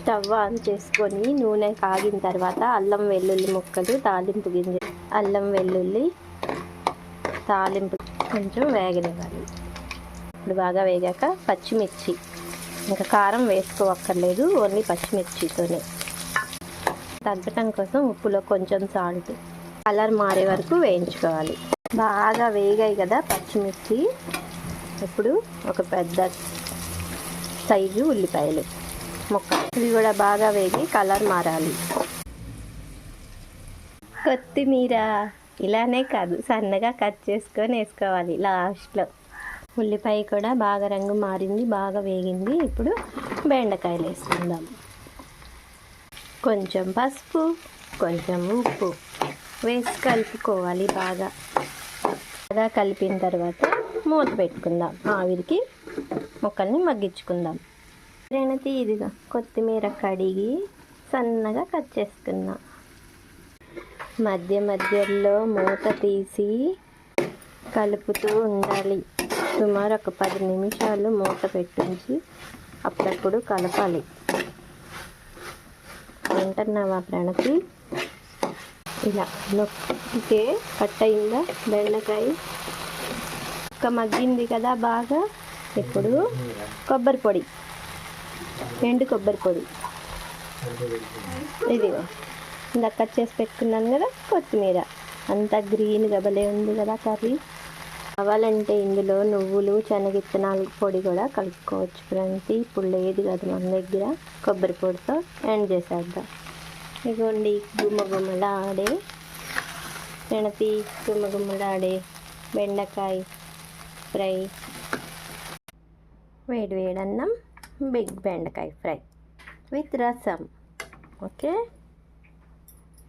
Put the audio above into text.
Stove on చేసుకొని నూనె కాగిన తర్వాత అల్లం వెల్లుల్లి ముక్కలు, తాలింపు గింజలు, అల్లం వెల్లుల్లి తాలింపు కొంచెం వేగనివ్వాలి. ఇప్పుడు బాగా వేగాక పచ్చిమిర్చి, ఇంకా కారం వేసుకోవక్కర్లేదు, ఓన్లీ పచ్చిమిర్చితోనే. తగ్గటం కోసం ఉప్పులో కొంచెం సాల్ట్, కలర్ మారే వరకు వేయించుకోవాలి. బాగా వేగాయి కదా పచ్చిమిర్చి. ఇప్పుడు ఒక పెద్ద సైజు ఉల్లిపాయలు ముక్క, ఇవి కూడా బాగా వేగి కలర్ మారాలి. కొత్తిమీర ఇలానే కాదు, సన్నగా కట్ చేసుకొని వేసుకోవాలి లాస్ట్లో. ఉల్లిపాయ కూడా బాగా రంగు మారింది, బాగా వేగింది. ఇప్పుడు బెండకాయలు వేసుకుందాం. కొంచెం పసుపు, కొంచెం ఉప్పు వేసి కలుపుకోవాలి. బాగా కలిపిన తర్వాత మూత పెట్టుకుందాం. ఆవిరికి ముక్కల్ని మగ్గించుకుందాం. ఇదిగా కొత్తిమీర కడిగి సన్నగా కట్ చేసుకుందాం. మధ్య మధ్యలో మూత తీసి కలుపుతూ ఉండాలి. సుమారు ఒక 10 నిమిషాలు మూత పెట్టించి అప్పుడప్పుడు కలపాలి. వింటున్నావా ప్రణతి? ఇలా నొక్కితే కట్ అయిందా బెండకాయ? ఒక మగ్గింది కదా బాగా. ఇప్పుడు కొబ్బరి పొడి, ఎండు కొబ్బరి పొడి, ఇదిగో ఇందాక కట్ చేసి పెట్టుకున్నాను కదా కొత్తిమీర. అంతా గ్రీన్గా భలే ఉంది కదా కర్రీ. కావాలంటే ఇందులో నువ్వులు, శనగిత్తనాల పొడి కూడా కలుపుకోవచ్చు ఫ్రెండ్స్. ఇప్పుడు లేదు కదా మన దగ్గర, కొబ్బరి పొడితో ఎండ్ చేసేద్దాం. ఇదిగోండి గుమ్మగుమ్మలాడే ప్రణతి, గుమ్మగుమ్మలాడే బెండకాయ ఫ్రై, వేడి వేడి అన్నం, బిగ్ బెండకాయ ఫ్రై విత్ రసం. ఓకే.